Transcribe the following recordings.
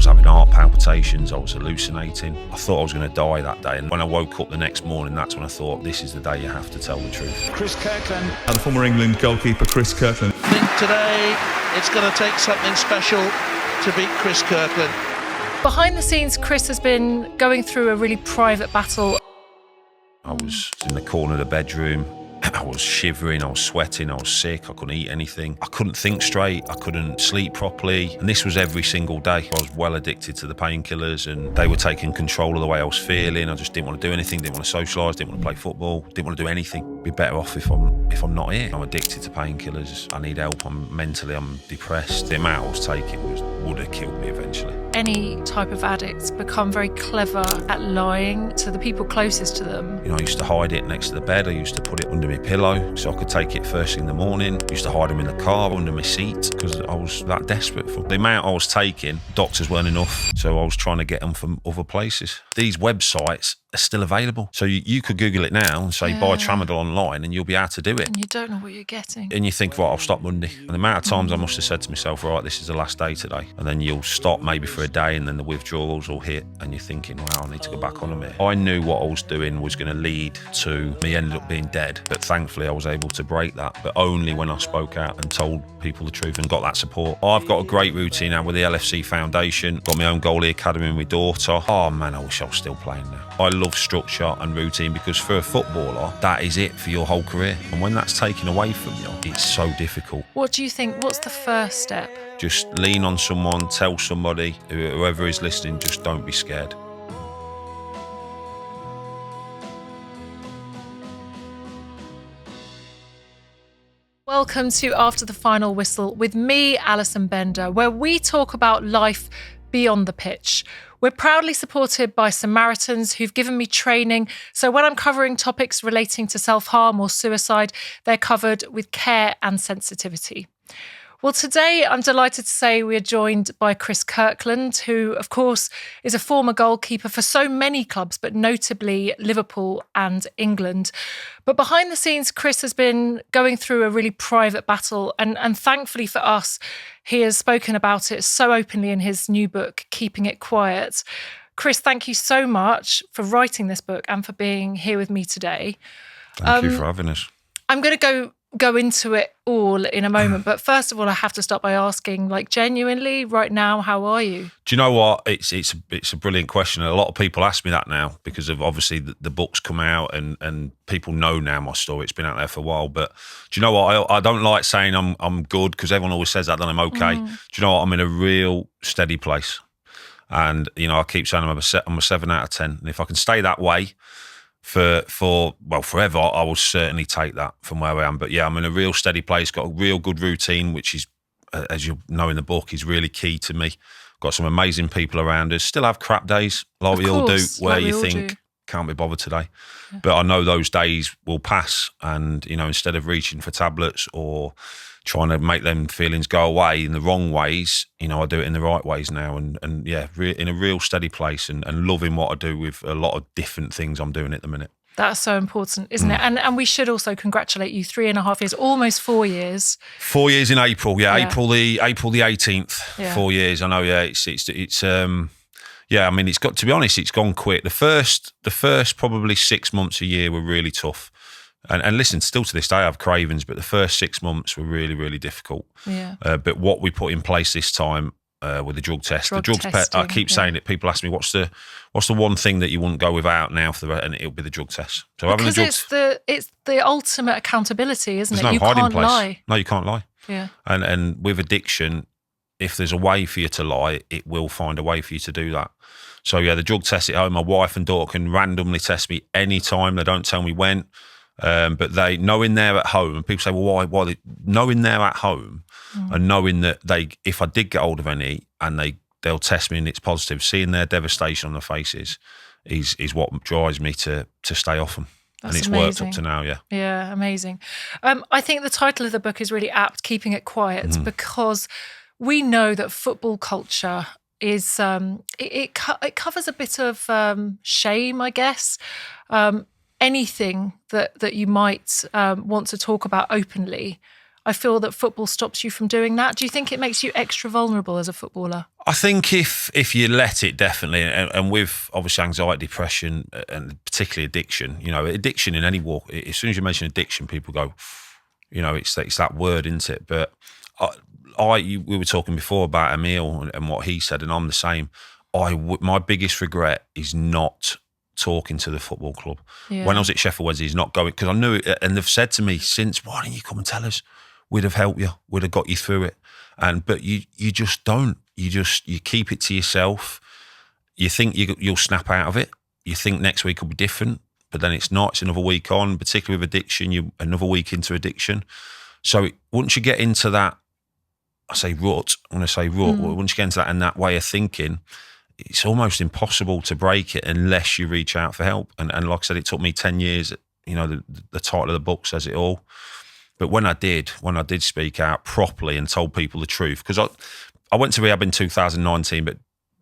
was having heart palpitations, I was hallucinating. I thought I was going to die that day. And when I woke up the next morning, that's when I thought, this is the day you have to tell the truth. Chris Kirkland. And the former England goalkeeper, Chris Kirkland. I think today it's going to take something special to beat Chris Kirkland. Behind the scenes, Chris has been going through a really private battle. I was in the corner of the bedroom. I was shivering, I was sweating, I was sick, I couldn't eat anything. I couldn't think straight, I couldn't sleep properly. And this was every single day. I was well addicted to the painkillers and they were taking control of the way I was feeling. I just didn't want to do anything, didn't want to socialise, didn't want to play football, didn't want to do anything. It'd be better off if I'm not here. I'm addicted to painkillers, I need help, I'm depressed. The amount I was taking would have killed me eventually. Any type of addicts become very clever at lying to the people closest to them. I used to hide it next to the bed. I used to put it under my pillow so I could take it first thing in the morning. I used to hide them in the car under my seat because I was that desperate for the amount I was taking. Doctors weren't enough, so I was trying to get them from other places. These websites are still available. So you could Google it now and say buy tramadol online and you'll be able to do it. And you don't know what you're getting. And you think, right, I'll stop Monday. And the amount of times I must have said to myself, right, this is the last day today. And then you'll stop maybe for a day and then the withdrawals will hit and you're thinking, wow, I need to go back on a minute. I knew what I was doing was going to lead to me ended up being dead. But thankfully I was able to break that, but only when I spoke out and told people the truth and got that support. I've got a great routine now with the LFC Foundation, got my own goalie academy with my daughter. Oh man, I wish I was still playing now. I love structure and routine because for a footballer, that is it for your whole career. And when that's taken away from you, it's so difficult. What do you think? What's the first step? Just lean on someone, tell somebody, whoever is listening, just don't be scared. Welcome to After the Final Whistle with me, Alison Bender, where we talk about life beyond the pitch. We're proudly supported by Samaritans who've given me training, so when I'm covering topics relating to self-harm or suicide, they're covered with care and sensitivity. Well, today I'm delighted to say we're joined by Chris Kirkland, who, of course, is a former goalkeeper for so many clubs, but notably Liverpool and England. But behind the scenes, Chris has been going through a really private battle, and thankfully for us, he has spoken about it so openly in his new book, Keeping It Quiet. Chris, thank you so much for writing this book and for being here with me today. Thank you for having us. I'm going to go into it all in a moment, but first of all, I have to start by asking, like, genuinely, right now, how are you? Do you know what? It's a brilliant question. A lot of people ask me that now because of obviously the book's come out and people know now my story. It's been out there for a while. But do you know what? I don't like saying I'm good because everyone always says that I'm okay. Do you know what? I'm in a real steady place, and I keep saying I'm a 7 out of 10, and if I can stay that way for forever, I will certainly take that from where I am. But yeah, I'm in a real steady place, got a real good routine, which is, as you know in the book, is really key to me. Got some amazing people around us. Still have crap days, like we all do, where you think, can't be bothered today. Yeah. But I know those days will pass, and instead of reaching for tablets or trying to make them feelings go away in the wrong ways, I do it in the right ways now, and yeah, in a real steady place and loving what I do with a lot of different things I'm doing at the minute. That's so important, isn't it? And we should also congratulate you, 3.5 years, almost 4 years. 4 years in April, yeah. April the 18th, yeah. 4 years. I know, yeah. It's yeah. I mean, it's got to be honest, it's gone quick. The first probably 6 months a year were really tough. And listen, still to this day, I have cravings, but the first 6 months were really, really difficult. Yeah. But what we put in place this time with the drug test, I keep saying it. People ask me, what's the one thing that you wouldn't go without now and it'll be the drug test. So because it's the ultimate accountability, isn't it? There's no hiding can't place. Lie. No, you can't lie. Yeah. And with addiction, if there's a way for you to lie, it will find a way for you to do that. So yeah, the drug test at home, my wife and daughter can randomly test me anytime. They don't tell me when. But they knowing they're at home, and people say, well, why? Knowing they're at home and knowing that if I did get hold of any and they'll test me and it's positive, seeing their devastation on their faces is what drives me to stay off them. That's and it's amazing. Worked up to now, yeah. Yeah, amazing. I think the title of the book is really apt, Keeping It Quiet, because we know that football culture is, it covers a bit of shame, I guess. Anything that you might want to talk about openly, I feel that football stops you from doing that. Do you think it makes you extra vulnerable as a footballer? I think if you let it, definitely, and with obviously anxiety, depression, and particularly addiction, addiction in any walk, as soon as you mention addiction, people go, it's that word, isn't it? But we were talking before about Emil and what he said, and I'm the same. My biggest regret is not talking to the football club. Yeah. When I was at Sheffield Wednesday, he's not going, because I knew it, and they've said to me since, why didn't you come and tell us? We'd have helped you, we'd have got you through it. But you just don't. You keep it to yourself. You think you'll snap out of it. You think next week will be different, but then it's not. It's another week on, particularly with addiction, you're another week into addiction. So once you get into that, once you get into that and that way of thinking, it's almost impossible to break it unless you reach out for help. And like I said, it took me 10 years. The title of the book says it all. But when I did speak out properly and told people the truth, because I went to rehab in 2019, but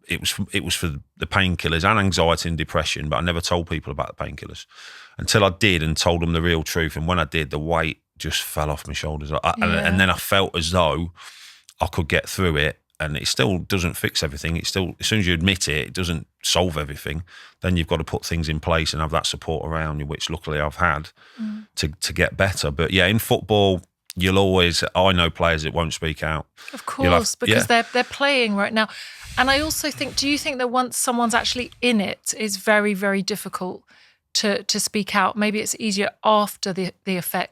it was for the painkillers and anxiety and depression, but I never told people about the painkillers until I did and told them the real truth. And when I did, the weight just fell off my shoulders. And then I felt as though I could get through it. And it still doesn't fix everything. It's still, as soon as you admit it, it doesn't solve everything. Then you've got to put things in place and have that support around you, which luckily I've had to get better. But yeah, in football, I know players that won't speak out. Of course, because they're playing right now. And I also think, do you think that once someone's actually in it, it's very, very difficult to speak out? Maybe it's easier after the event.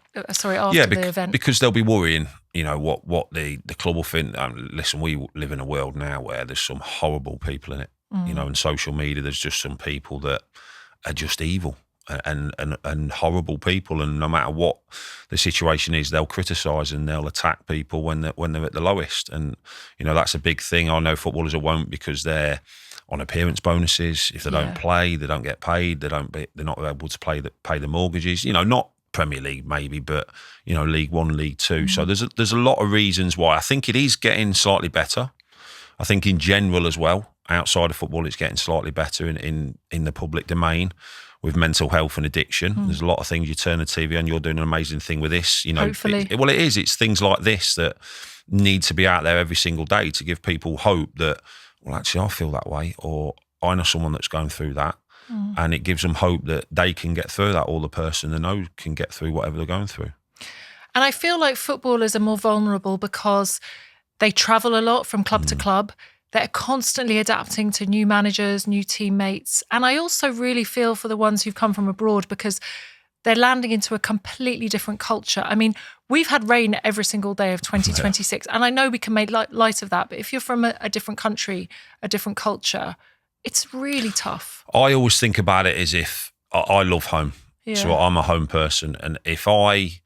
Because they'll be worrying, what the club will think. Listen, we live in a world now where there's some horrible people in it. In social media, there's just some people that are just evil and horrible people, and no matter what the situation is, they'll criticise and they'll attack people when they're at the lowest. And that's a big thing. I know footballers won't, because they're on appearance bonuses. If they don't play, they don't get paid. They're not able to pay the mortgages. Not Premier League maybe, but League One, League Two. So there's a lot of reasons why. I think it is getting slightly better. I think in general as well, outside of football, it's getting slightly better in the public domain with mental health and addiction. There's a lot of things. You turn the TV on, you're doing an amazing thing with this. Hopefully. It is. It's things like this that need to be out there every single day to give people hope that, well, actually, I feel that way, or I know someone that's going through that. And it gives them hope that they can get through that, or the person they know can get through whatever they're going through. And I feel like footballers are more vulnerable because they travel a lot from club to club. They're constantly adapting to new managers, new teammates. And I also really feel for the ones who've come from abroad, because they're landing into a completely different culture. I mean, we've had rain every single day of 2026. And I know we can make light of that. But if you're from a different country, a different culture, it's really tough. I always think about it as if I love home. Yeah. So I'm a home person. And if I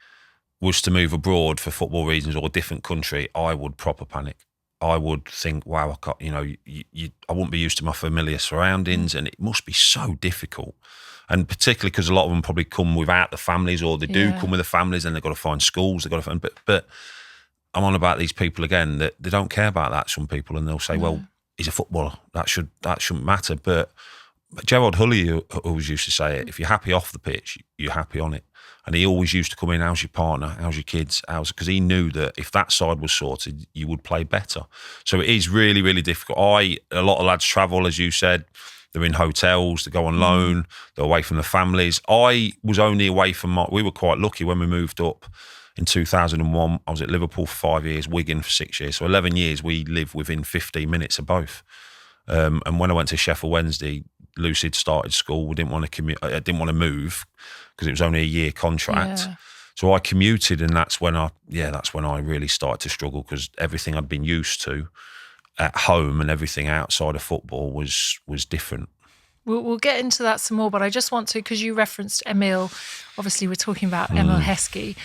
was to move abroad for football reasons or a different country, I would proper panic. I would think, wow, I wouldn't be used to my familiar surroundings, and it must be so difficult. And particularly because a lot of them probably come without the families, or they do come with the families, and they've got to find schools, they've got to find, but I'm on about these people again that they don't care about that, some people, and they'll say, well, he's a footballer, that shouldn't matter. But Gerard Hulley always used to say it, if you're happy off the pitch, you're happy on it. And he always used to come in, how's your partner, how's your kids, because he knew that if that side was sorted, you would play better. So it is really, really difficult. A lot of lads travel, as you said, they're in hotels, they go on loan, they're away from the families. I was only away from we were quite lucky when we moved up in 2001. I was at Liverpool for 5 years, Wigan for 6 years. So 11 years, we lived within 15 minutes of both. And when I went to Sheffield Wednesday, Lucid started school. We didn't want to commute. I didn't want to move because it was only a year contract. Yeah. So I commuted, and that's when I really started to struggle, because everything I'd been used to at home and everything outside of football was different. We'll get into that some more, but I just want to, because you referenced Emil. Obviously, we're talking about Emil Heskey.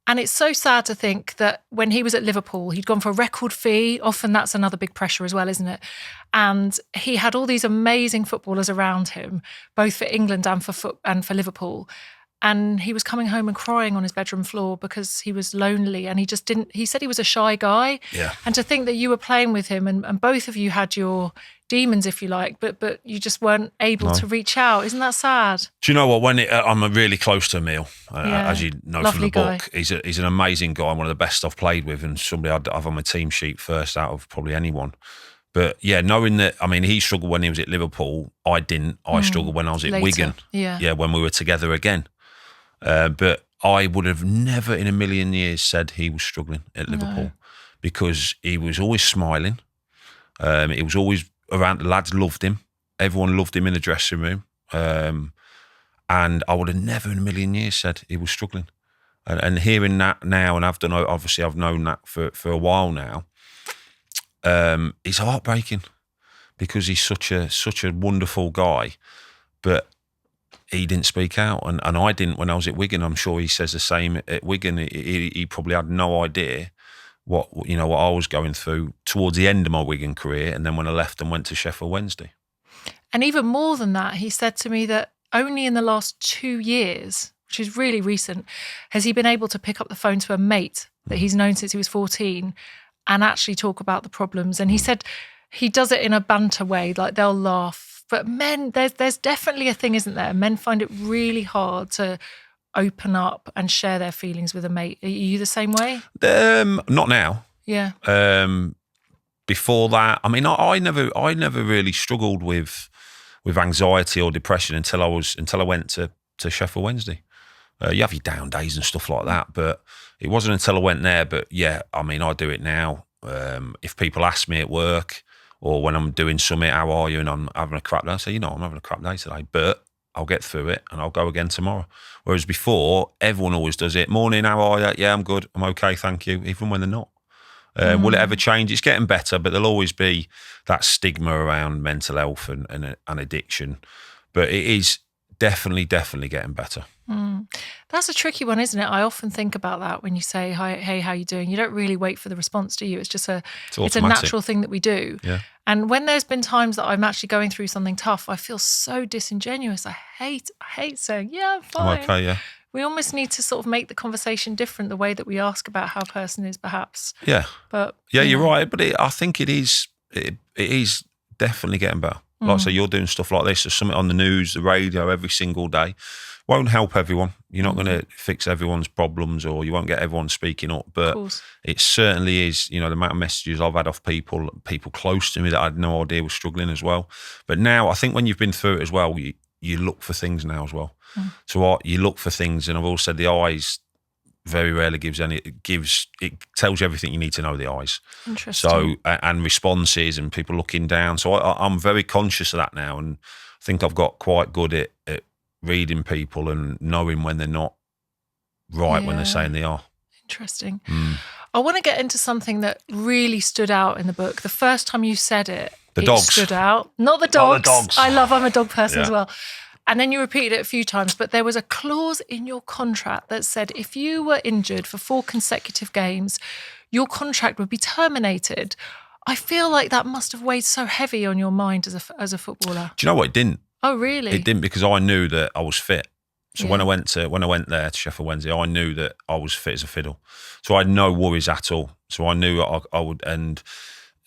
And it's so sad to think that when he was at Liverpool, he'd gone for a record fee. Often that's another big pressure as well, isn't it? And he had all these amazing footballers around him, both for England and for Liverpool. And he was coming home and crying on his bedroom floor because he was lonely, and he said he was a shy guy. Yeah. And to think that you were playing with him and both of you had your demons, if you like, but you just weren't able to reach out. Isn't that sad? Do you know what? I'm really close to Emil, as you know from the Lovely book. He's an amazing guy, one of the best I've played with, and somebody I'd have on my team sheet first out of probably anyone. But yeah, knowing that, I mean, he struggled when he was at Liverpool. I didn't. I struggled when I was at Later. Wigan. Yeah, when we were together again. But I would have never in a million years said he was struggling at Liverpool because he was always smiling. He was always around. The lads loved him. Everyone loved him in the dressing room. And I would have never in a million years said he was struggling. And hearing that now, and I've known that for a while now, it's heartbreaking because he's such a wonderful guy, but he didn't speak out, and I didn't when I was at Wigan. I'm sure he says the same at Wigan. He probably had no idea what I was going through towards the end of my Wigan career, and then when I left and went to Sheffield Wednesday. And even more than that, he said to me that only in the last 2 years, which is really recent, has he been able to pick up the phone to a mate that he's known since he was 14 and actually talk about the problems. And he said he does it in a banter way, like they'll laugh. But men, there's definitely a thing, isn't there? Men find it really hard to open up and share their feelings with a mate. Are you the same way? Not now. Yeah. Before that, I mean, I never really struggled with anxiety or depression until I went to Sheffield Wednesday. You have your down days and stuff like that, but it wasn't until I went there. But yeah, I mean, I do it now. If people ask me at work, or when I'm doing something, how are you? And I'm having a crap day, I say, I'm having a crap day today, but I'll get through it and I'll go again tomorrow. Whereas before, everyone always does it. Morning, how are you? Yeah, I'm good. I'm okay, thank you. Even when they're not. Will it ever change? It's getting better, but there'll always be that stigma around mental health and addiction. But it is definitely getting better. That's a tricky one, isn't it? I often think about that when you say, "Hi, hey, how you doing?" You don't really wait for the response, do you? It's just it's a natural thing that we do. Yeah. And when there's been times that I'm actually going through something tough, I feel so disingenuous. I hate saying, "Yeah, I'm fine." I'm okay, yeah. We almost need to sort of make the conversation different, the way that we ask about how a person is, perhaps. Yeah. But yeah, you're right. But I think it is definitely getting better. Like I say, you're doing stuff like this. There's something on the news, the radio every single day. Won't help everyone. You're not going to fix everyone's problems, or you won't get everyone speaking up. But it certainly is, the amount of messages I've had off people close to me that I had no idea were struggling as well. But now I think when you've been through it as well, you look for things now as well. So you look for things, and I've always said the eyes very rarely it tells you everything you need to know, the eyes. Interesting. So, and responses and people looking down. So I'm very conscious of that now, and I think I've got quite good at reading people and knowing when they're not right when they're saying they are. Interesting. I want to get into something that really stood out in the book. The first time you said it, dogs stood out. Not the dogs. Not the dogs. I'm a dog person as well. And then you repeated it a few times, but there was a clause in your contract that said if you were injured for 4 consecutive games, your contract would be terminated. I feel like that must have weighed so heavy on your mind as a footballer. Do you know what? It didn't. Oh, really? It didn't, because I knew that I was fit. So when I went there to Sheffield Wednesday, I knew that I was fit as a fiddle. So I had no worries at all. So I knew I would, and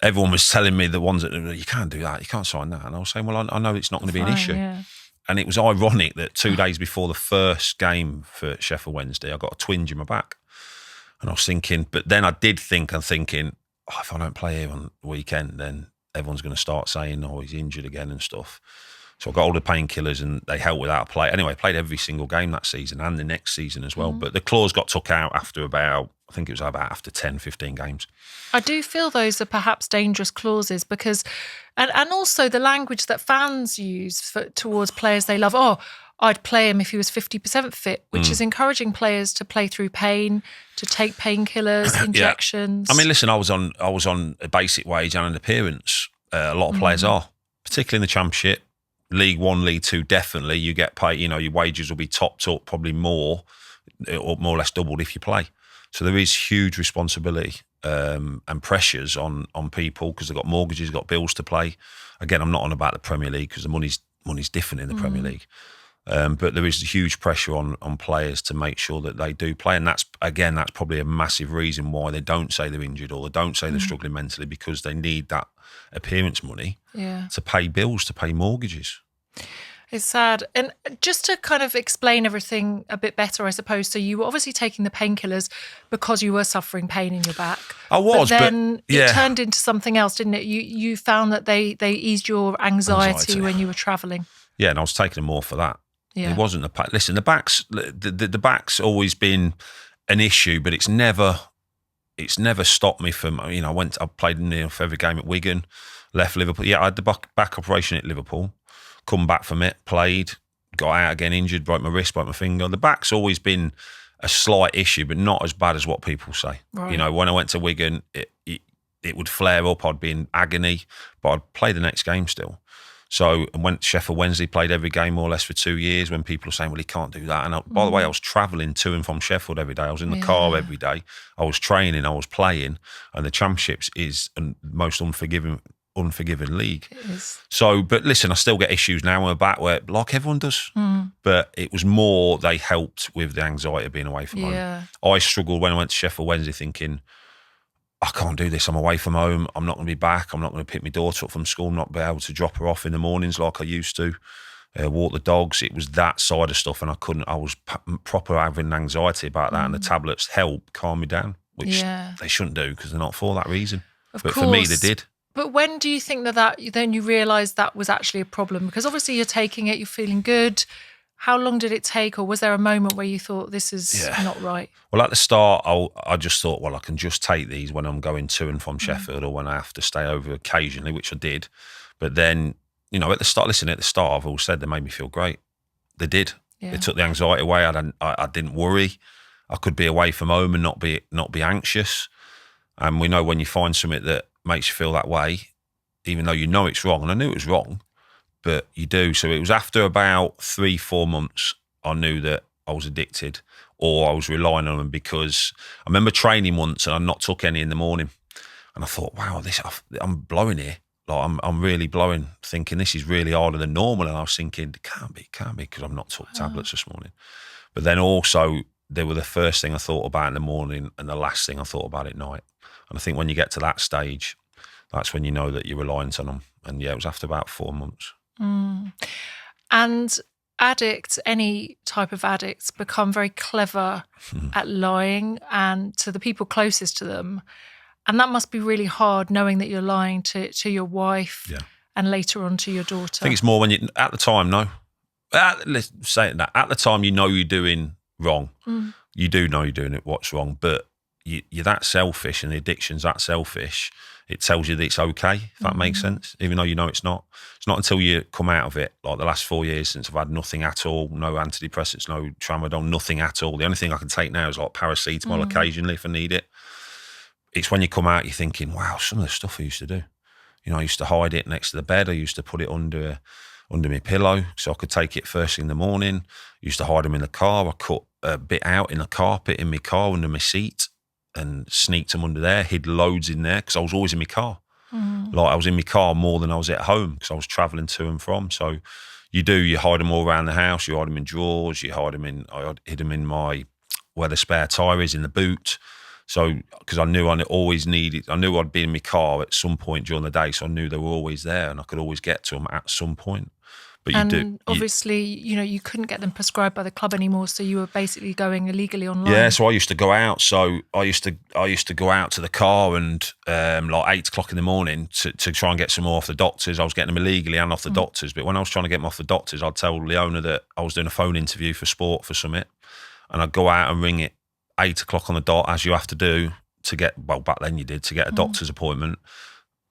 everyone was telling me, the ones that, you can't do that, you can't sign that. And I was saying, well, I know it's not going to be an issue. Yeah. And it was ironic that 2 days before the first game for Sheffield Wednesday, I got a twinge in my back. And I was thinking, but then I did think, if I don't play here on the weekend, then everyone's going to start saying, oh, he's injured again and stuff. So I got all the painkillers and they helped with that. I played every single game that season and the next season as well. But the clause got took out after after 10, 15 games. I do feel those are perhaps dangerous clauses because, and also the language that fans use towards players they love. Oh, I'd play him if he was 50% fit, which is encouraging players to play through pain, to take painkillers, injections. Yeah. I mean, listen, I was on a basic wage and an appearance. A lot of players are, particularly in the Championship. League One, League Two, definitely you get paid. Your wages will be topped up, probably more or less doubled if you play. So there is huge responsibility and pressures on people because they've got mortgages, they've got bills to pay. Again, I'm not on about the Premier League because the money's different in the Premier League. But there is huge pressure on players to make sure that they do play. And that's probably a massive reason why they don't say they're injured or they don't say they're struggling mentally, because they need that appearance money to pay bills, to pay mortgages. It's sad. And just to kind of explain everything a bit better, I suppose, so you were obviously taking the painkillers because you were suffering pain in your back. I was, but then it turned into something else, didn't it? You found that they eased your anxiety when you were travelling. Yeah, and I was taking them more for that. Yeah. It wasn't listen, the back's always been an issue, but it's never stopped me from, I played near for every game at Wigan, left Liverpool. Yeah, I had the back operation at Liverpool. Come back from it, played, got out again, injured, broke my wrist, broke my finger. The back's always been a slight issue, but not as bad as what people say. Right. When I went to Wigan, it would flare up. I'd be in agony, but I'd play the next game still. So I went to Sheffield Wednesday, played every game more or less for 2 years when people were saying, well, he can't do that. And by the way, I was travelling to and from Sheffield every day. I was in the car every day. I was training, I was playing. And the Championships is the most unforgiving league. It is. So, but listen, I still get issues now on my back where, like everyone does. But it was more they helped with the anxiety of being away from home. I struggled when I went to Sheffield Wednesday thinking, I can't do this. I'm away from home. I'm not going to be back. I'm not going to pick my daughter up from school. I'm not be able to drop her off in the mornings like I used to. Walk the dogs. It was that side of stuff, and I was proper having anxiety about that. And the tablets help calm me down, which they shouldn't do because they're not for that reason. But for me, they did. But when do you think that then you realised that was actually a problem? Because obviously you're taking it, you're feeling good. How long did it take, or was there a moment where you thought this is not right? Well, at the start, I just thought, well, I can just take these when I'm going to and from Sheffield or when I have to stay over occasionally, which I did. But then, at the start, I've always said they made me feel great. They did. Yeah. They took the anxiety away. I didn't worry. I could be away from home and not be anxious. And we know when you find something that makes you feel that way, even though you know it's wrong, and I knew it was wrong, but you do. So it was after about 3-4 months I knew that I was addicted, or I was relying on them, because I remember training once and I not took any in the morning, and I thought, wow, I'm blowing here. Like I'm really blowing, thinking this is really harder than normal. And I was thinking, it can't be, because I've not took tablets this morning. But then also they were the first thing I thought about in the morning and the last thing I thought about at night. And I think when you get to that stage, that's when you know that you're reliant on them. And it was after about 4 months. And addicts, any type of addicts, become very clever at lying and to the people closest to them. And that must be really hard, knowing that you're lying to your wife and later on to your daughter. I think it's more when at the time, no. Let's say that. At the time, you know you're doing wrong. You do know you're doing what's wrong, but you're that selfish, and the addiction's that selfish. It tells you that it's okay, if that makes sense, even though you know it's not. It's not until you come out of it, like the last 4 years since I've had nothing at all, no antidepressants, no tramadol, nothing at all. The only thing I can take now is like paracetamol occasionally if I need it. It's when you come out, you're thinking, wow, some of the stuff I used to do. I used to hide it next to the bed. I used to put it under my pillow so I could take it first thing in the morning. I used to hide them in the car. I cut a bit out in the carpet in my car under my seat and sneaked them under there, hid loads in there because I was always in my car. Like I was in my car more than I was at home because I was travelling to and from. So you hide them all around the house. You hide them in drawers. I hid them in where the spare tyre is in the boot. So because I knew I knew I'd be in my car at some point during the day. So I knew they were always there and I could always get to them at some point. But obviously, you couldn't get them prescribed by the club anymore, so you were basically going illegally online. Yeah, so I used to go out. So I used to go out to the car and like 8 o'clock in the morning to try and get some more off the doctors. I was getting them illegally and off the doctors. But when I was trying to get them off the doctors, I'd tell Leona that I was doing a phone interview for Sport for Summit, and I'd go out and ring it 8 o'clock on the dot, as you have to do to get, well, back then you did, to get a doctor's appointment.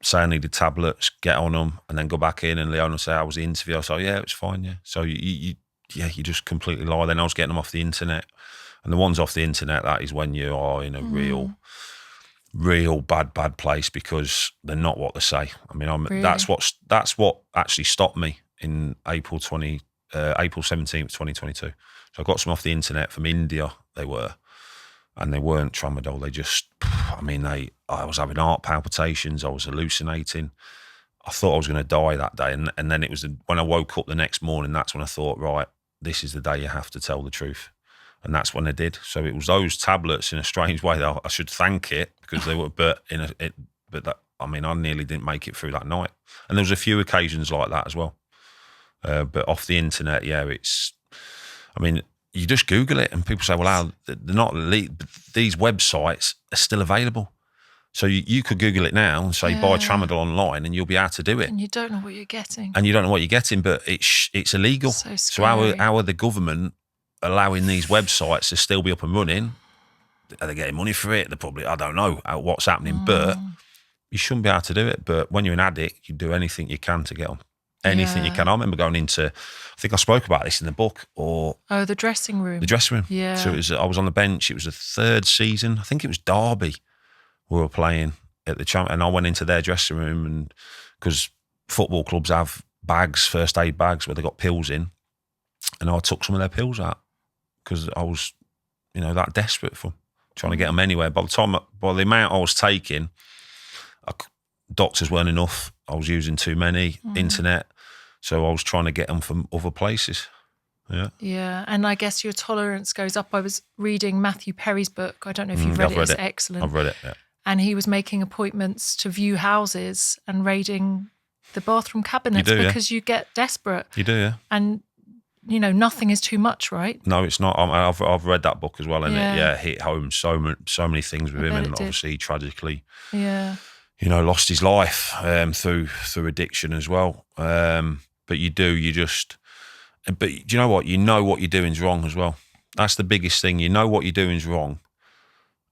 Say I needed tablets, get on them, and then go back in, and Leona say, "How was the interview?" I say, "Yeah, it was fine." Yeah, so you just completely lie. Then I was getting them off the internet, and the ones off the internet, that is when you are in a real bad place because they're not what they say. I mean, really? That's what actually stopped me in April 17th, 2022. So I got some off the internet from India. And they weren't tramadol. They just, I was having heart palpitations. I was hallucinating. I thought I was going to die that day. And then it was when I woke up the next morning, that's when I thought, right, this is the day you have to tell the truth. And that's when I did. So it was those tablets, in a strange way, that I should thank it, because they were, I nearly didn't make it through that night. And there was a few occasions like that as well. But off the internet, you just Google it and people say, well, they're not elite, but these websites are still available. So you could Google it now and say, buy tramadol online, and you'll be able to do it. And you don't know what you're getting. But it's illegal. So how are the government allowing these websites to still be up and running? Are they getting money for it? They're probably, I don't know what's happening, but you shouldn't be able to do it. But when you're an addict, you do anything you can to get on. Anything you can. I remember going into, I think I spoke about this in the book, the dressing room. The dressing room. Yeah. So I was on the bench. It was the third season. I think it was Derby we were playing at the champ, and I went into their dressing room, and because football clubs have bags, first aid bags, where they got pills in, and I took some of their pills out because I was, that desperate for them, trying to get them anywhere. By the amount I was taking, doctors weren't enough. I was using too many, internet, so I was trying to get them from other places. Yeah. Yeah, and I guess your tolerance goes up. I was reading Matthew Perry's book. I don't know if you've read it. It's excellent. I've read it, yeah. And he was making appointments to view houses and raiding the bathroom cabinets because you get desperate. You do, yeah. And, nothing is too much, right? No, it's not. I've read that book as well, and it hit home so many things with him, and obviously tragically, lost his life through addiction as well. But you know what? You know what you're doing is wrong as well. That's the biggest thing. You know what you're doing is wrong.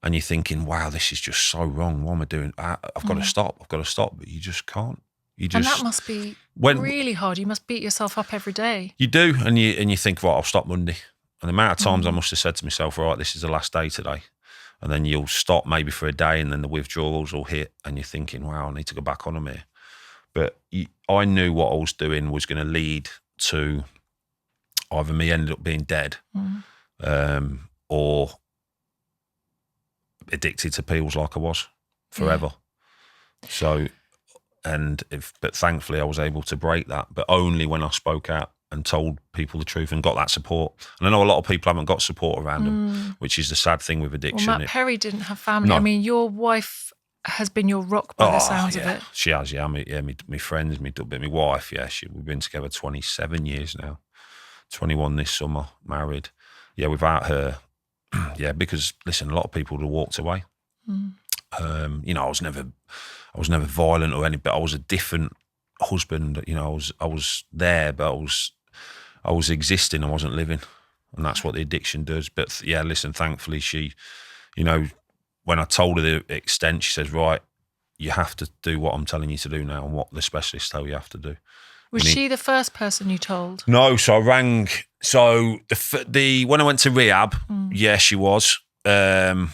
And you're thinking, wow, this is just so wrong. What am I doing? I've got to stop. But you just can't. And that must be really hard. You must beat yourself up every day. You do. And you think, right, I'll stop Monday. And the amount of times I must have said to myself, right, this is the last day today. And then you'll stop maybe for a day, and then the withdrawals will hit, and you're thinking, wow, I need to go back on them here. But I knew what I was doing was going to lead to either me ended up being dead or addicted to pills like I was forever. Yeah. So, but thankfully I was able to break that, but only when I spoke out and told people the truth and got that support. And I know a lot of people haven't got support around them, which is the sad thing with addiction. Well, Matt Perry didn't have family. No. I mean, your wife has been your rock by the sounds of it. She has, my friends, my wife, we've been together 27 years now. 21 this summer, married. Yeah, without her, because listen, a lot of people would have walked away. I was never violent or anything, but I was a different husband. I was there, but I was existing. I wasn't living, and that's what the addiction does. But yeah, listen, thankfully she, when I told her the extent, she says, right, you have to do what I'm telling you to do now, and what the specialists tell you have to do. Was she the first person you told? No, so I rang. So when I went to rehab, she was. The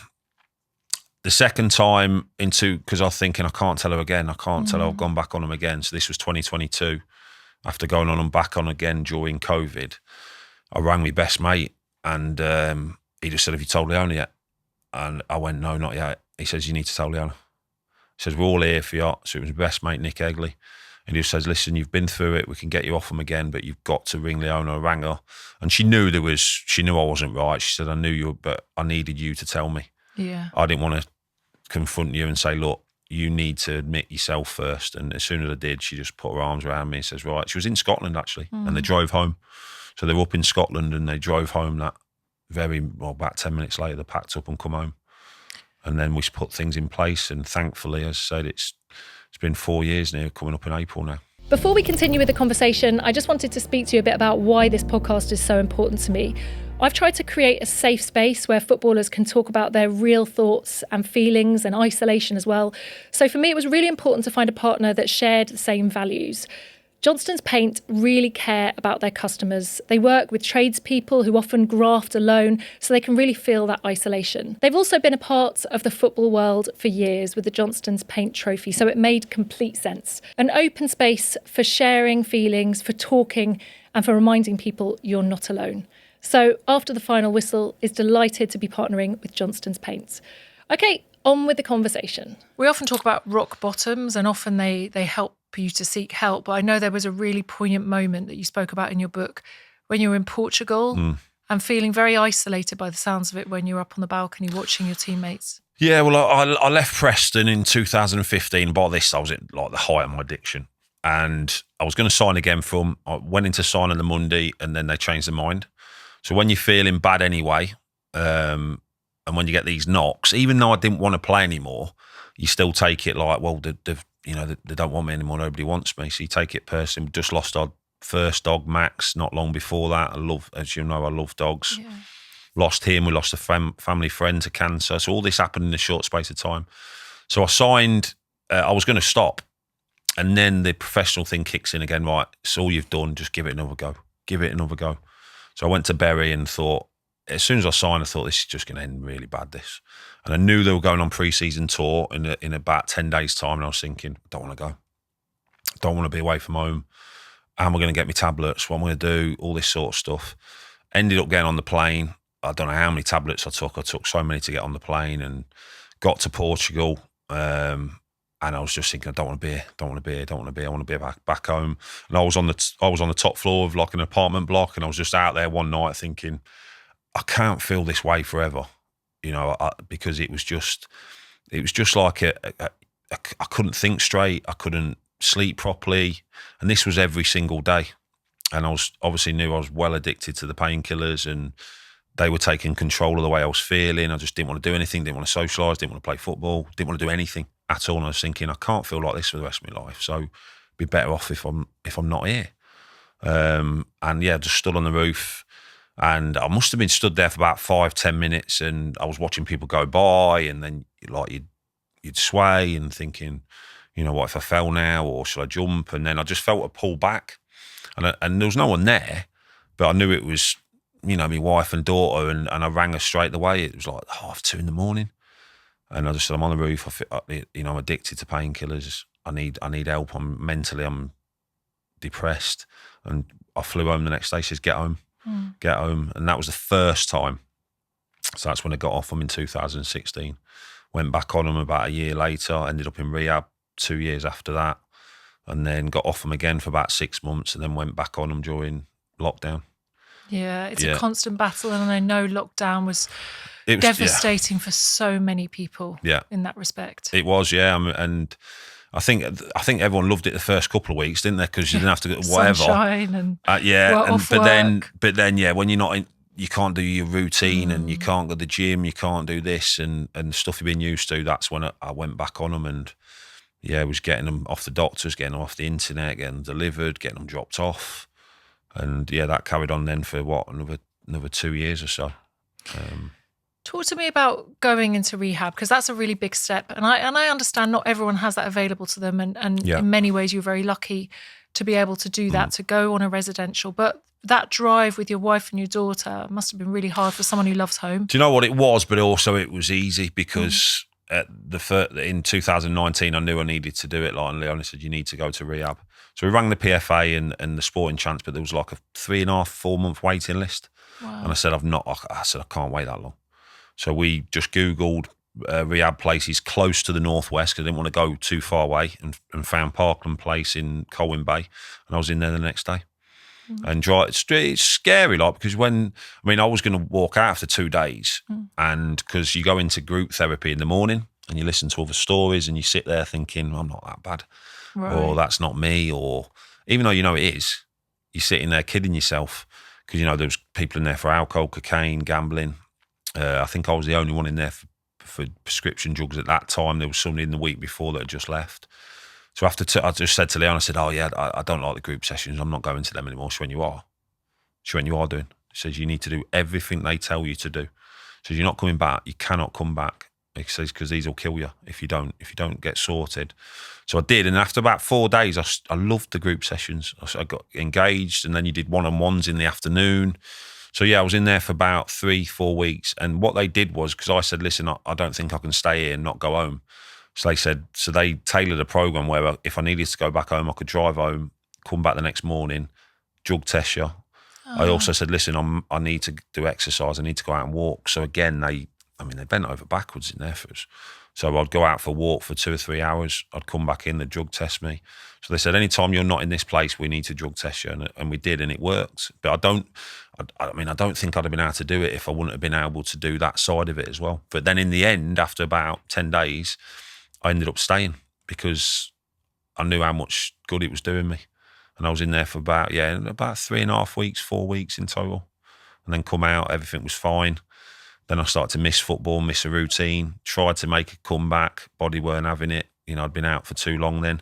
second time because I was thinking I can't tell her again. I can't tell her I've gone back on them again. So this was 2022. After going on and back on again during COVID, I rang my best mate, and he just said, "Have you told Leona yet?" And I went, "No, not yet." He says, "You need to tell Leona." He says, "We're all here for you." So it was my best mate, Nick Egley. And he just says, "Listen, you've been through it. We can get you off them again, but you've got to ring Leona." I rang her, and she knew I wasn't right. She said, "I knew you, but I needed you to tell me." Yeah. I didn't want to confront you and say, "Look, you need to admit yourself first." And as soon as I did, she just put her arms around me and says, "Right." She was in Scotland actually, and they drove home. So they were up in Scotland, and they drove home about 10 minutes later. They packed up and come home, and then we put things in place. And thankfully, as I said, it's been 4 years now, coming up in April now. Before we continue with the conversation, I just wanted to speak to you a bit about why this podcast is so important to me. I've tried to create a safe space where footballers can talk about their real thoughts and feelings and isolation as well. So for me, it was really important to find a partner that shared the same values. Johnston's Paint really care about their customers. They work with tradespeople who often graft alone, so they can really feel that isolation. They've also been a part of the football world for years with the Johnston's Paint trophy, so it made complete sense. An open space for sharing feelings, for talking, and for reminding people you're not alone. So After the Final Whistle is delighted to be partnering with Johnston's Paints. Okay, on with the conversation. We often talk about rock bottoms, and often they help you to seek help. But I know there was a really poignant moment that you spoke about in your book when you were in Portugal and feeling very isolated by the sounds of it when you were up on the balcony watching your teammates. Yeah, well, I left Preston in 2015. By this, I was at like the height of my addiction. And I was going to sign again I went into sign on the Monday and then they changed their mind. So when you're feeling bad anyway, and when you get these knocks, even though I didn't want to play anymore, you still take it like, well, they don't want me anymore. Nobody wants me. So you take it personally. We just lost our first dog, Max, not long before that. As you know, I love dogs. Yeah. Lost him. We lost a family friend to cancer. So all this happened in a short space of time. So I signed. I was going to stop. And then the professional thing kicks in again, right? It's all you've done. Just give it another go. Give it another go. So I went to Bury and thought, as soon as I signed, I thought this is just going to end really bad, this. And I knew they were going on pre-season tour in about 10 days' time. And I was thinking, I don't want to go. I don't want to be away from home. How am I going to get my tablets? What am I going to do? All this sort of stuff. Ended up getting on the plane. I don't know how many tablets I took. I took so many to get on the plane and got to Portugal. And I was just thinking, I don't want to be here. I want to be back home. And I was on the top floor of like an apartment block, and I was just out there one night thinking, I can't feel this way forever, because it was just like I couldn't think straight. I couldn't sleep properly, and this was every single day. And I was obviously knew I was well addicted to the painkillers, and they were taking control of the way I was feeling. I just didn't want to do anything, didn't want to socialise, didn't want to play football, didn't want to do anything at all. And I was thinking, I can't feel like this for the rest of my life. So it'd be better off if I'm not here. And yeah, just stood on the roof, and I must have been stood there for about 5-10 minutes, and I was watching people go by, and then like you'd sway and thinking, what if I fell now, or should I jump? And then I just felt a pull back, and there was no one there, but I knew it was, my wife and daughter, and I rang her straight away. It was like 2:30 a.m. And I just said, I'm on the roof. I'm addicted to painkillers. I need help. I'm depressed. And I flew home the next day. She says, get home. And that was the first time. So that's when I got off them in 2016. Went back on them about a year later. Ended up in rehab 2 years after that. And then got off them again for about 6 months, and then went back on them during lockdown. Yeah, it's a constant battle. And I know lockdown was devastating for so many people in that respect. It was, yeah. And I think everyone loved it the first couple of weeks, didn't they? Because you didn't have to go whatever. Sunshine and but then when you're not in, you can't do your routine, and you can't go to the gym, you can't do this and stuff you've been used to. That's when I went back on them, and I was getting them off the doctors, getting them off the internet, getting them delivered, getting them dropped off, and that carried on then for another 2 years or so. Talk to me about going into rehab, because that's a really big step. And I understand not everyone has that available to them. And in many ways, you're very lucky to be able to do that, to go on a residential. But that drive with your wife and your daughter must have been really hard for someone who loves home. Do you know what it was? But also it was easy, because in 2019, I knew I needed to do it. Like, and Leona said, you need to go to rehab. So we rang the PFA and the Sporting Chance, but there was like a 3.5-4 month waiting list. Wow. And I said, I can't wait that long. So we just Googled rehab places close to the northwest, because I didn't want to go too far away, and found Parkland Place in Colwyn Bay, and I was in there the next day. And it's scary, like, because I was going to walk out after 2 days, and because you go into group therapy in the morning and you listen to all the stories, and you sit there thinking, I'm not that bad, or that's not me, or even though it is, you're sitting there kidding yourself, because there was people in there for alcohol, cocaine, gambling. I think I was the only one in there for prescription drugs at that time. There was somebody in the week before that had just left. So I just said to Leon, I said, I don't like the group sessions. I'm not going to them anymore. She went, you are? She went, you are doing? She says, you need to do everything they tell you to do. She says, you're not coming back. You cannot come back. He says, because these will kill you if you don't get sorted. So I did. And after about 4 days, I loved the group sessions. I got engaged, and then you did one-on-ones in the afternoon. So I was in there for about 3-4 weeks. And what they did was, because I said, listen, I don't think I can stay here and not go home. So they tailored a program where if I needed to go back home, I could drive home, come back the next morning, drug test you. I also said, listen, I need to do exercise. I need to go out and walk. So again, they bent over backwards in there for us. So I'd go out for a walk for 2 or 3 hours. I'd come back in, they'd drug test me. So they said, anytime you're not in this place, we need to drug test you. And we did, and it worked. But I don't think I'd have been able to do it if I wouldn't have been able to do that side of it as well. But then in the end, after about 10 days, I ended up staying because I knew how much good it was doing me. And I was in there for about 3.5 weeks, 4 weeks in total. And then come out, everything was fine. Then I started to miss football, miss a routine, tried to make a comeback, body weren't having it. I'd been out for too long then.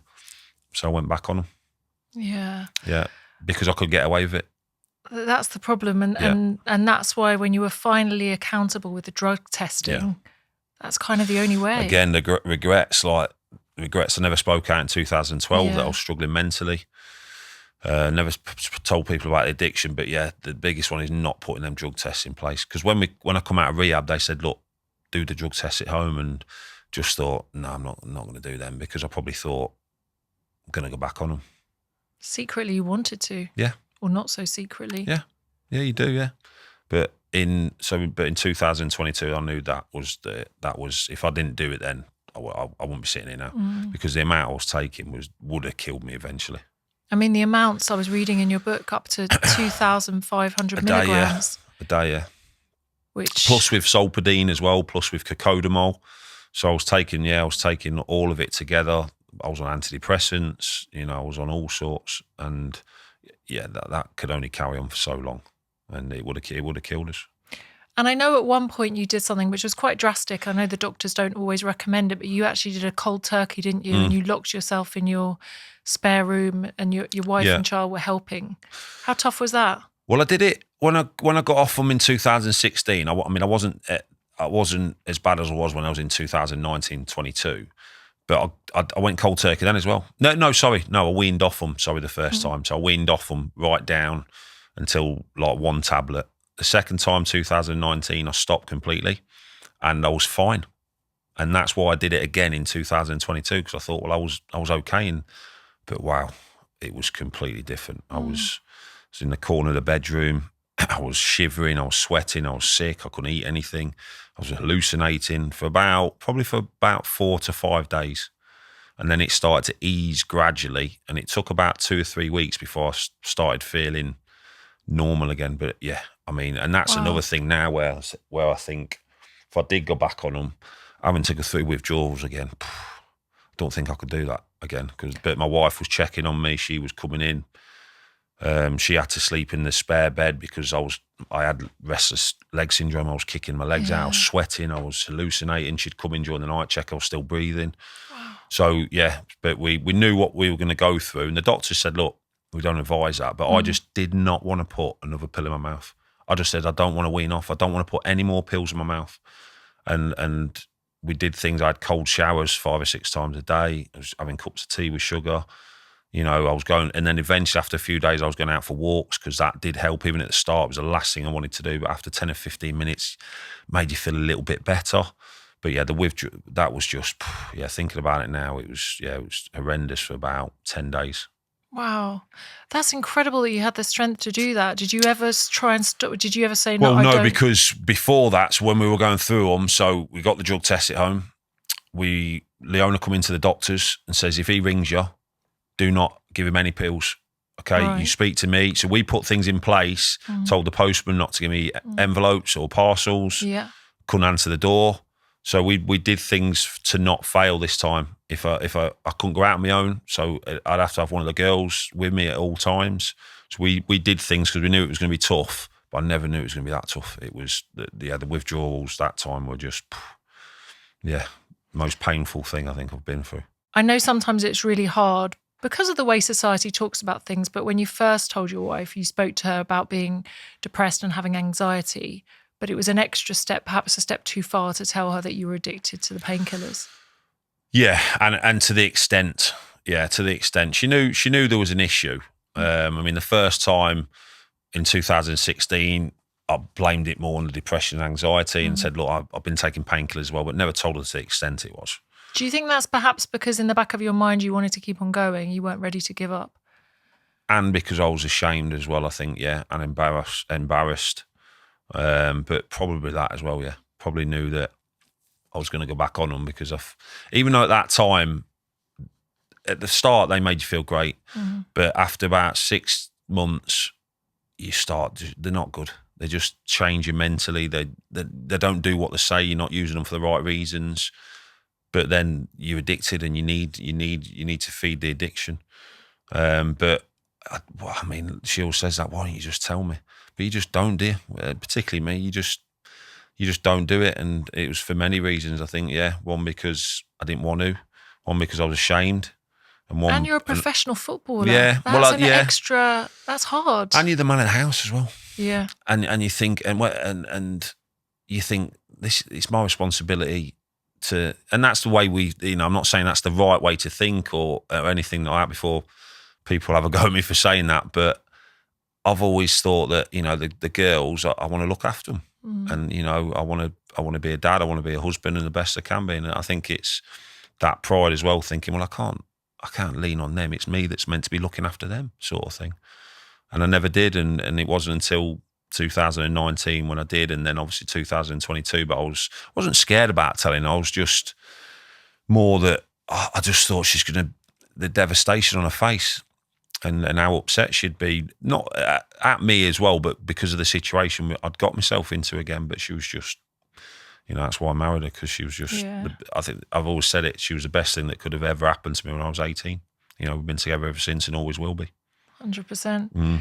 So I went back on them. Yeah. Yeah, because I could get away with it. That's the problem. And that's why when you were finally accountable with the drug testing, that's kind of the only way. Again, the regrets I never spoke out in 2012 that I was struggling mentally. Never told people about addiction, but the biggest one is not putting them drug tests in place. Because when I come out of rehab, they said, look, do the drug tests at home, and just thought, no, I'm not going to do them, because I probably thought I'm going to go back on them. Secretly, you wanted to, or not so secretly, you do, But in 2022, I knew that was if I didn't do it then, I wouldn't be sitting here now, because the amount I was taking would have killed me eventually. I mean, the amounts I was reading in your book, up to 2,500 milligrams. A day, Which... Plus with Solpadeine as well, plus with cocodamol. So I was taking all of it together. I was on antidepressants, I was on all sorts. And that could only carry on for so long. And it would have killed us. And I know at one point you did something which was quite drastic. I know the doctors don't always recommend it, but you actually did a cold turkey, didn't you? And you locked yourself in your spare room, and your wife and child were helping. How tough was that? Well, I did it when I got off them in 2016. I wasn't as bad as I was when I was in 2019, 22. But I went cold turkey then as well. No, I weaned off them. Sorry, the first time. So I weaned off them right down until like one tablet. The second time, 2019, I stopped completely, and I was fine. And that's why I did it again in 2022, because I thought, well, I was okay. But wow, it was completely different. I was in the corner of the bedroom. I was shivering. I was sweating. I was sick. I couldn't eat anything. I was hallucinating for about 4 to 5 days. And then it started to ease gradually. And it took about 2 or 3 weeks before I started feeling normal again. But and that's another thing now where I think if I did go back on them, having to go through withdrawals again, I don't think I could do that again. But my wife was checking on me. She was coming in. She had to sleep in the spare bed because I had restless leg syndrome. I was kicking my legs out. I was sweating. I was hallucinating. She'd come in during the night check. I was still breathing. Wow. So but we knew what we were going to go through, and the doctor said, look, we don't advise that. But I just did not want to put another pill in my mouth. I just said, I don't want to wean off. I don't want to put any more pills in my mouth. And we did things. I had cold showers 5 or 6 times a day. I was having cups of tea with sugar. I was going, and then eventually after a few days, I was going out for walks, because that did help. Even at the start, it was the last thing I wanted to do. But after 10 or 15 minutes, made you feel a little bit better. But that was just, thinking about it now, it was horrendous for about 10 days. Wow. That's incredible that you had the strength to do that. Did you ever try and stop? Did you ever say no? Well, no, because before that, so when we were going through them, so we got the drug test at home. Leona come into the doctors and says, if he rings you, do not give him any pills. Okay, right. You speak to me. So we put things in place, told the postman not to give me envelopes or parcels. Yeah. Couldn't answer the door. So we did things to not fail this time. If I couldn't go out on my own, so I'd have to have one of the girls with me at all times. So we did things because we knew it was going to be tough, but I never knew it was going to be that tough. It was the withdrawals that time were just most painful thing I think I've been through. I know sometimes it's really hard because of the way society talks about things, but when you first told your wife, you spoke to her about being depressed and having anxiety, but it was an extra step, perhaps a step too far, to tell her that you were addicted to the painkillers. Yeah, and to the extent she knew there was an issue. The first time in 2016, I blamed it more on the depression and anxiety and said, look, I've been taking painkillers as well, but never told her to the extent it was. Do you think that's perhaps because in the back of your mind you wanted to keep on going, you weren't ready to give up? And because I was ashamed as well, I think, and embarrassed. But probably that as well, Probably knew that I was going to go back on them because even though at that time, at the start, they made you feel great. But after about 6 months, they're not good. They just change you mentally. They don't do what they say. You're not using them for the right reasons. But then you're addicted, and you need to feed the addiction. But I mean, she always says that. Why don't you just tell me? But you just don't, do you? Particularly me. You just don't do it, and it was for many reasons. I think, one because I didn't want to, one because I was ashamed, and you're a professional footballer. Yeah, that's extra. That's hard. And you're the man of the house as well. Yeah, and you think and you think it's my responsibility to, and that's the way I'm not saying that's the right way to think or anything like that before people have a go at me for saying that, but I've always thought that the girls, I want to look after them, and I want to be a dad, I want to be a husband, and the best I can be, and I think it's that pride as well, thinking, well, I can't lean on them, it's me that's meant to be looking after them, sort of thing. And I never did, and it wasn't until 2019 when I did, and then obviously 2022. But I wasn't scared about telling. I was just more that I just thought the devastation on her face, and how upset she'd be, not at me as well, but because of the situation I'd got myself into again. But she was just, that's why I married her, because she was just. Yeah. I think I've always said it. She was the best thing that could have ever happened to me when I was 18. We've been together ever since, and always will be. 100%.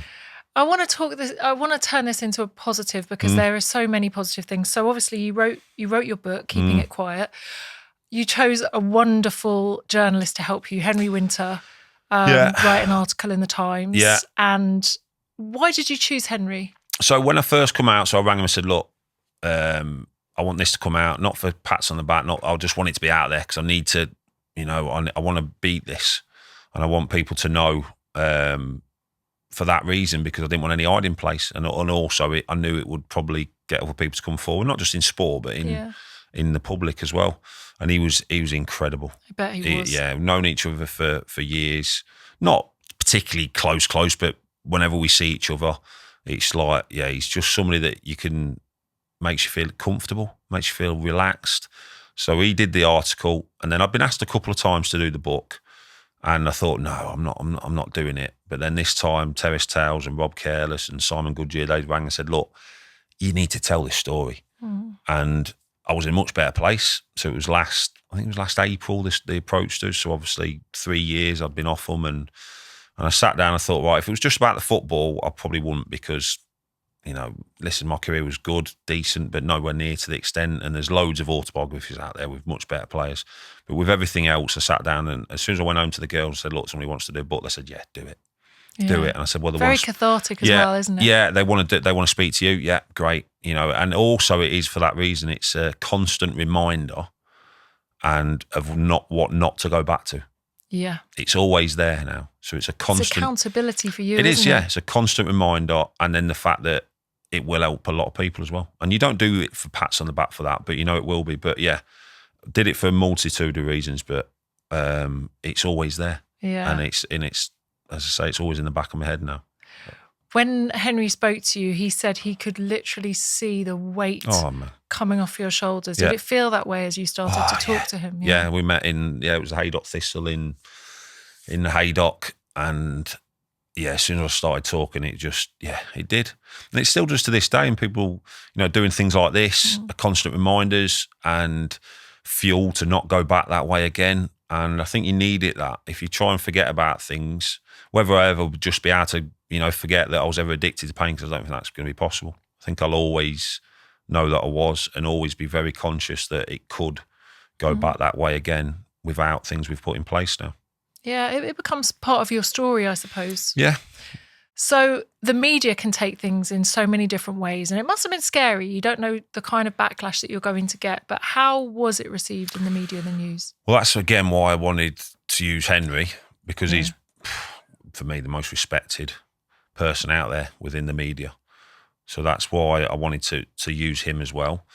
I want to turn this into a positive, because there are so many positive things. So obviously you wrote your book, Keeping It Quiet. You chose a wonderful journalist to help you, Henry Winter, write an article in the Times. Yeah. And why did you choose Henry? So when I first come out, I rang him and said, look, I want this to come out, not for pats on the back, I just want it to be out there, because I need to, I want to beat this, and I want people to know, for that reason, because I didn't want any hiding place, and also I knew it would probably get other people to come forward, not just in sport, but in the public as well. And he was incredible. I bet he was. Yeah, we've known each other for years, not particularly close, but whenever we see each other, it's like, he's just somebody that makes you feel comfortable, makes you feel relaxed. So he did the article, and then I've been asked a couple of times to do the book. And I thought, no, I'm not doing it. But then this time, Terrace Tales and Rob Careless and Simon Goodyear, they rang and said, look, you need to tell this story. And I was in a much better place. So it was last April, they approached us. So obviously 3 years I'd been off them. And I sat down and thought, right, if it was just about the football, I probably wouldn't, because, listen, my career was good, decent, but nowhere near to the extent. And there's loads of autobiographies out there with much better players. But with everything else, I sat down, and as soon as I went home to the girls and said, look, somebody wants to do a book, they said, yeah, do it. Yeah. Do it. And I said, well, very cathartic as well, isn't it? Yeah, they want to speak to you. Yeah, great. And also it is for that reason. It's a constant reminder and of what not to go back to. Yeah. It's always there now. So it's a constant. It's accountability for you, It is, isn't yeah. It's a constant reminder. And then the fact that it will help a lot of people as well. And you don't do it for pats on the back for that, but it will be. But yeah, did it for a multitude of reasons, but it's always there. Yeah. And it's as I say, it's always in the back of my head now. When Henry spoke to you, he said he could literally see the weight coming off your shoulders. Did it feel that way as you started to talk to him? Yeah, we met it was the Haydock Thistle in the Haydock, and as soon as I started talking, it did. And it still does to this day, and people, doing things like this are constant reminders and fuel to not go back that way again. And I think you need it, that if you try and forget about things, whether I ever would just be able to, forget that I was ever addicted to pain, because I don't think that's going to be possible. I think I'll always know that I was, and always be very conscious that it could go back that way again without things we've put in place now. Yeah, it becomes part of your story, I suppose. Yeah. So the media can take things in so many different ways, and it must have been scary. You don't know the kind of backlash that you're going to get, but how was it received in the media and the news? Well, that's again why I wanted to use Henry, because he's, for me, the most respected person out there within the media. So that's why I wanted to use him as well.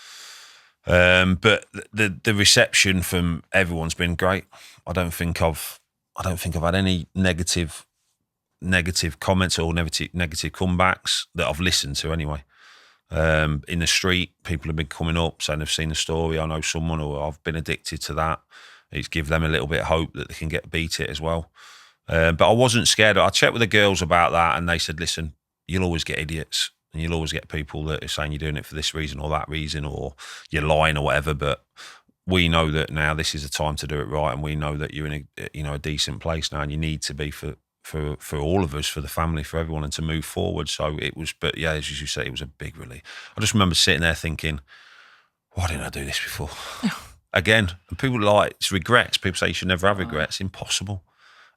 But the reception from everyone's been great. I don't think I've had any negative comments or negative comebacks that I've listened to anyway. In the street, people have been coming up saying they've seen the story. I know someone, or I've been addicted to that. It's give them a little bit of hope that they can beat it as well. But I wasn't scared. I checked with the girls about that, and they said, listen, you'll always get idiots, and you'll always get people that are saying you're doing it for this reason or that reason, or you're lying or whatever. But we know that now this is the time to do it right, and we know that you're in a decent place now, and you need to be for all of us, for the family, for everyone, and to move forward. So it was, but yeah, as you say, it was a big relief. I just remember sitting there thinking, why didn't I do this before? Again, and people it's regrets. People say you should never have regrets. Impossible.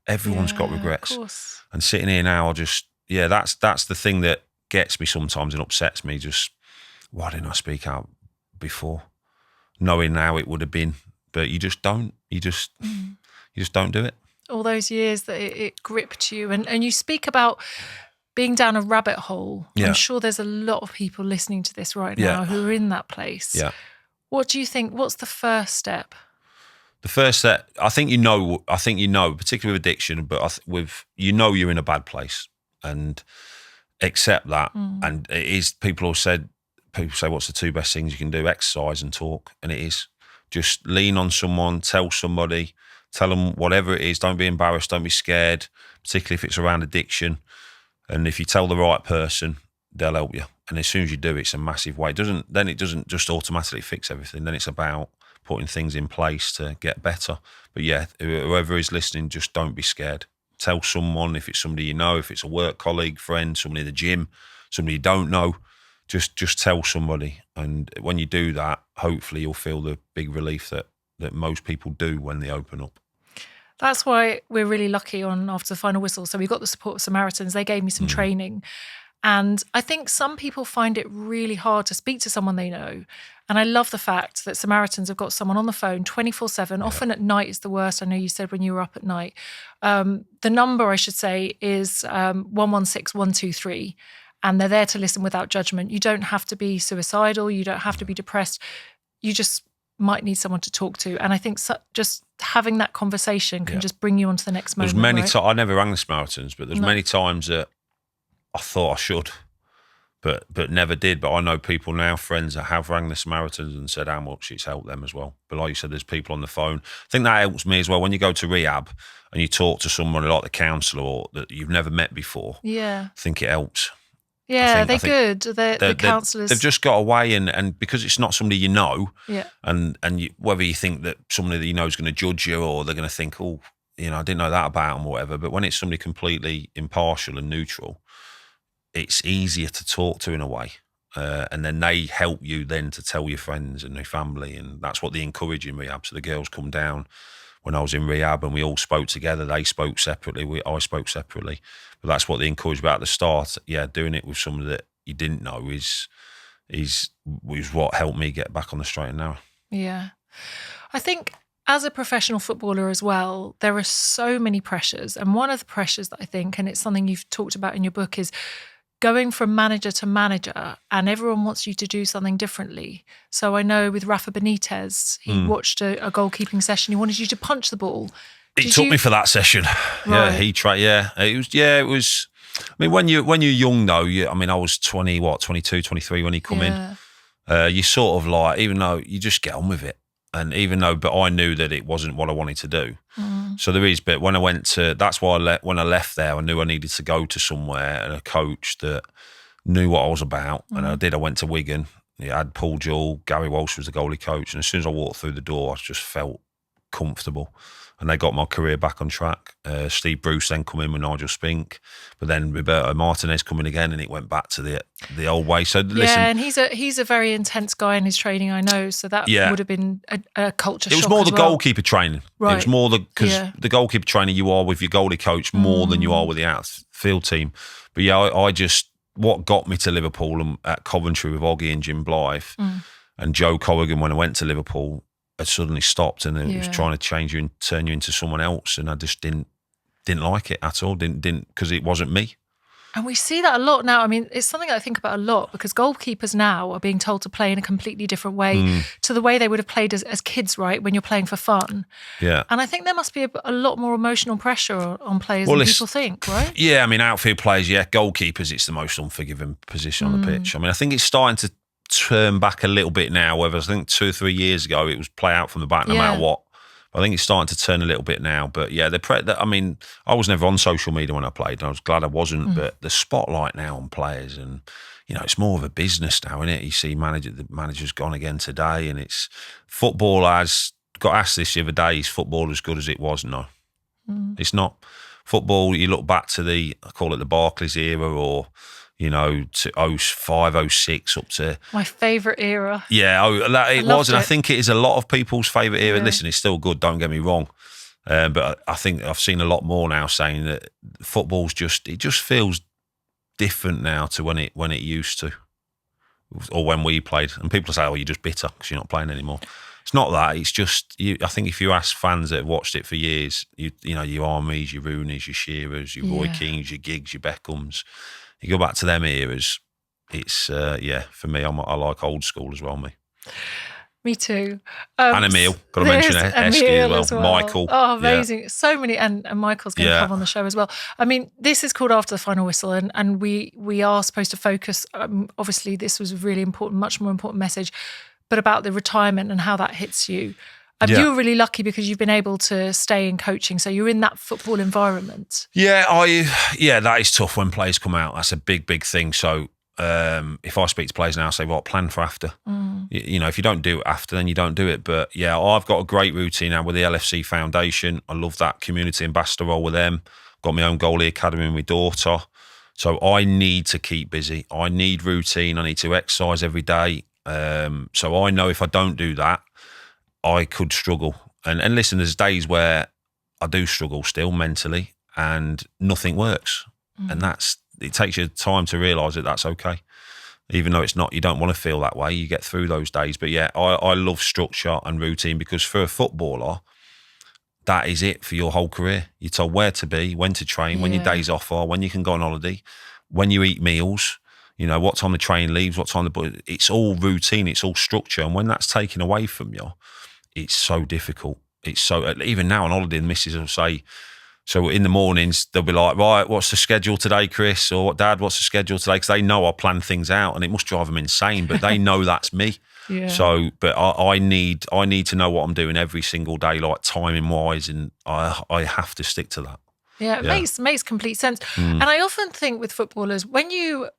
Everyone's got regrets. Of course. And sitting here now, that's the thing that gets me sometimes and upsets me. Just, why didn't I speak out before? Knowing how it would have been, but you just don't. You just don't do it. All those years that it gripped you, and you speak about being down a rabbit hole. Yeah. I'm sure there's a lot of people listening to this right now who are in that place. Yeah. What do you think? What's the first step? The first step, I think you know, particularly with addiction, but you're in a bad place, and accept that. And it is, people say, what's the two best things you can do? Exercise and talk. And it is. Just lean on someone, tell somebody, tell them whatever it is. Don't be embarrassed, don't be scared, particularly if it's around addiction. And if you tell the right person, they'll help you. And as soon as you do, it's a massive way. It doesn't just automatically fix everything. Then it's about putting things in place to get better. But yeah, whoever is listening, just don't be scared. Tell someone, if it's somebody you know, if it's a work colleague, friend, somebody in the gym, somebody you don't know, just tell somebody. And when you do that, hopefully you'll feel the big relief that most people do when they open up. That's why we're really lucky on After the Final Whistle. So we got the support of Samaritans. They gave me some training. And I think some people find it really hard to speak to someone they know. And I love the fact that Samaritans have got someone on the phone 24/7, often at night is the worst. I know you said when you were up at night. The number, I should say, is 116123. And they're there to listen without judgment. You don't have to be suicidal. You don't have to be depressed. You just might need someone to talk to. And I think just having that conversation can just bring you on to the next moment. There's many right? times, I never rang the Samaritans, but there's many times that I thought I should, but never did. But I know people now, friends that have rang the Samaritans and said how much it's helped them as well. But like you said, there's people on the phone. I think that helps me as well. When you go to rehab and you talk to someone like the counsellor or that you've never met before, I think it helps. Yeah, they're good. The counsellors. They've just got away, and because it's not somebody you know, and whether you think that somebody that you know is going to judge you or they're going to think, oh, I didn't know that about them or whatever. But when it's somebody completely impartial and neutral, it's easier to talk to in a way. And then they help you then to tell your friends and your family. And that's what they encourage in rehab. So the girls come down when I was in rehab and we all spoke together. They spoke separately. I spoke separately. But that's what they encouraged about at the start. Yeah, doing it with someone that you didn't know was what helped me get back on the straight and narrow. Yeah. I think as a professional footballer as well, there are so many pressures. And one of the pressures that I think, and it's something you've talked about in your book, is going from manager to manager, and everyone wants you to do something differently. So I know with Rafa Benitez, he watched a goalkeeping session. He wanted you to punch the ball. He took me for that session. Right. Yeah, he tried. Yeah, it was. I mean, when you're young though, I was 22, 23 when he come in. You sort of like, even though you just get on with it, and but I knew that it wasn't what I wanted to do. So there is, but when I went to, that's why when I left there, I knew I needed to go to somewhere and a coach that knew what I was about, and I did. I went to Wigan. I had Paul Jewell, Gary Walsh was the goalie coach, and as soon as I walked through the door, I just felt comfortable. And they got my career back on track. Steve Bruce then come in with Nigel Spink, but then Roberto Martinez come in again, and it went back to the old way. So listen, and he's a very intense guy in his training, I know. So that would have been a culture shock. It was more the well. goalkeeper training. Right. It was more because the goalkeeper training you are with your goalie coach more than you are with the outfield team. But yeah, I just, what got me to Liverpool and at Coventry with Oggy and Jim Blythe and Joe Corrigan when I went to Liverpool, had suddenly stopped, and it was trying to change you and turn you into someone else, and I just didn't like it at all. Didn't because it wasn't me. And we see that a lot now. I mean, it's something I think about a lot because goalkeepers now are being told to play in a completely different way to the way they would have played as kids, right, when you're playing for fun. Yeah. And I think there must be a lot more emotional pressure on players than people think, right? Yeah, I mean, outfield players, goalkeepers, it's the most unforgiving position on the pitch. I mean, I think it's starting to turn back a little bit now, whereas I think 2 or 3 years ago it was play out from the back no matter what. I think it's starting to turn a little bit now. But yeah, I mean, I was never on social media when I played, and I was glad I wasn't. But the spotlight now on players, and it's more of a business now, isn't it? You see, the manager's gone again today, and it's football has got asked this the other day: is football as good as it was? No, it's not. Football, you look back to I call it the Barclays era, or to 05, 06 up to... My favourite era. Yeah, it was. And I think it is a lot of people's favourite era. Yeah. Listen, it's still good, don't get me wrong. But I think I've seen a lot more now saying that football's it just feels different now to when it used to, or when we played. And people say, you're just bitter because you're not playing anymore. It's not that. It's just, I think if you ask fans that have watched it for years, your Armies, your Rooneys, your Shearers, your Roy Keanes, your Giggs, your Beckhams... You go back to them eras, it's, for me, I like old school as well, me. Me too. And Emil, got to mention Esky as well. Michael. Oh, amazing. Yeah. So many, and Michael's going to come on the show as well. I mean, this is called After the Final Whistle, and we are supposed to focus, obviously this was a really important, much more important message, but about the retirement and how that hits you. You were really lucky because you've been able to stay in coaching, so you're in that football environment. Yeah, that is tough when players come out. That's a big, big thing. So if I speak to players now, I say, plan for after. If you don't do it after, then you don't do it. But yeah, I've got a great routine now with the LFC Foundation. I love that community ambassador role with them. Got my own goalie academy with my daughter. So I need to keep busy. I need routine. I need to exercise every day. So I know if I don't do that, I could struggle. And listen, there's days where I do struggle still mentally and nothing works. And it takes you time to realise that that's okay. Even though it's not, you don't want to feel that way. You get through those days. But yeah, I love structure and routine because for a footballer, that is it for your whole career. You're told where to be, when to train, when your days off are, when you can go on holiday, when you eat meals, what time the train leaves, what time it's all routine, it's all structure. And when that's taken away from you, it's so difficult. It's so, even now on holiday, the missus will say, so in the mornings, they'll be like, right, what's the schedule today, Chris? Or Dad, what's the schedule today? Because they know I plan things out and it must drive them insane, but they know that's me. Yeah. So, but I need to know what I'm doing every single day, like timing wise, and I have to stick to that. Yeah, it makes complete sense. And I often think with footballers, when you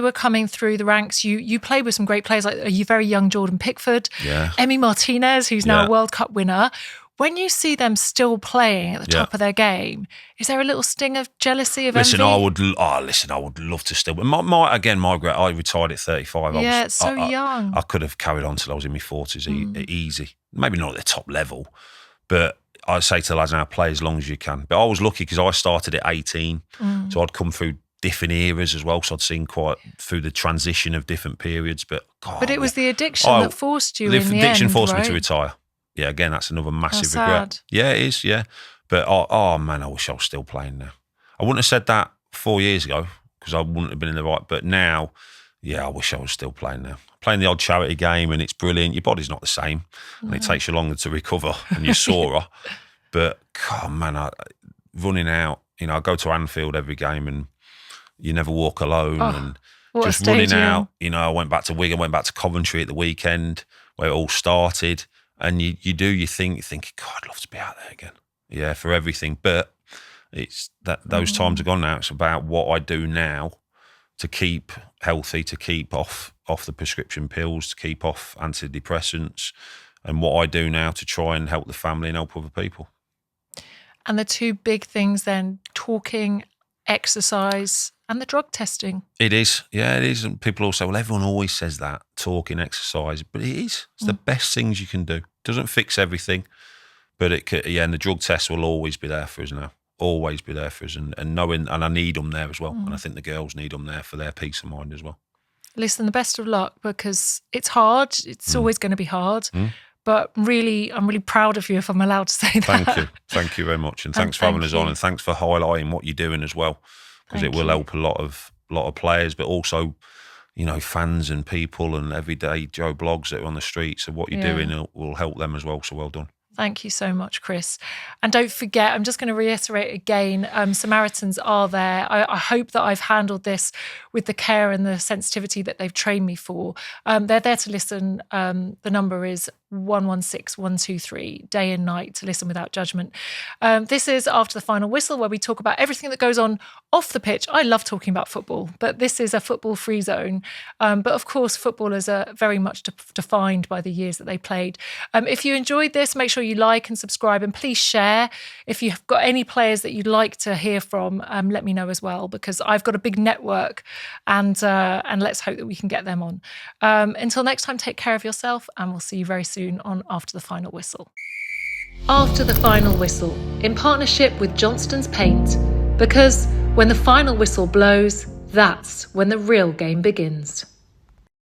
were coming through the ranks, you played with some great players like a very young Jordan Pickford, Emi Martinez, who's now a World Cup winner. When you see them still playing at the top of their game, is there a little sting of jealousy, of envy? I would love to still. My I retired at 35. It's so young. I could have carried on till I was in my 40s, easy. Maybe not at the top level, but I say to the lads now, play as long as you can. But I was lucky because I started at 18, so I'd come through different eras as well, so I'd seen quite through the transition of different periods. But it was the addiction that forced you. The addiction forced me to retire. Yeah, again, that's another massive Sad. regret. Yeah, it is. Yeah, but man, I wish I was still playing now. I wouldn't have said that 4 years ago because I wouldn't have been in the right. But now, I wish I was still playing now. Playing the odd charity game and it's brilliant. Your body's not the same, and it takes you longer to recover, and you're sorer. But God, man, running out. I go to Anfield every game and. You never walk alone, and just running out. I went back to Wigan, went back to Coventry at the weekend where it all started, and you think, God, I'd love to be out there again. Yeah, for everything. But it's that those times are gone now. It's about what I do now to keep healthy, to keep off the prescription pills, to keep off antidepressants, and what I do now to try and help the family and help other people. And the two big things then, talking, exercise, and the drug testing. It is. Yeah, it is. And people also, well, everyone always says that, talking, exercise, but it is. It's the best things you can do. It doesn't fix everything, but it could, and the drug test will always be there for us now. Always be there for us, and knowing, and I need them there as well. And I think the girls need them there for their peace of mind as well. Listen, the best of luck, because it's hard. It's always going to be hard. But I'm really proud of you, if I'm allowed to say that. Thank you very much, and thanks for having us on, and thanks for highlighting what you're doing as well. because it will help a lot of players, but also, you know, fans and people and everyday Joe Blogs that are on the street. So what you're doing will help them as well. So well done. Thank you so much, Chris. And don't forget, I'm just going to reiterate again, Samaritans are there. I hope that I've handled this with the care and the sensitivity that they've trained me for. They're there to listen. The number is 116123, day and night, to listen without judgment. This is After the Final Whistle, where we talk about everything that goes on off the pitch. I love talking about football, but this is a football-free zone. But of course, footballers are very much defined by the years that they played. If you enjoyed this, make sure you like and subscribe, and please share. If you've got any players that you'd like to hear from, let me know as well, because I've got a big network, and let's hope that we can get them on. Until next time, take care of yourself, and we'll see you very soon on After the Final Whistle. After the Final Whistle, in partnership with Johnston's Paint, because when the final whistle blows, that's when the real game begins.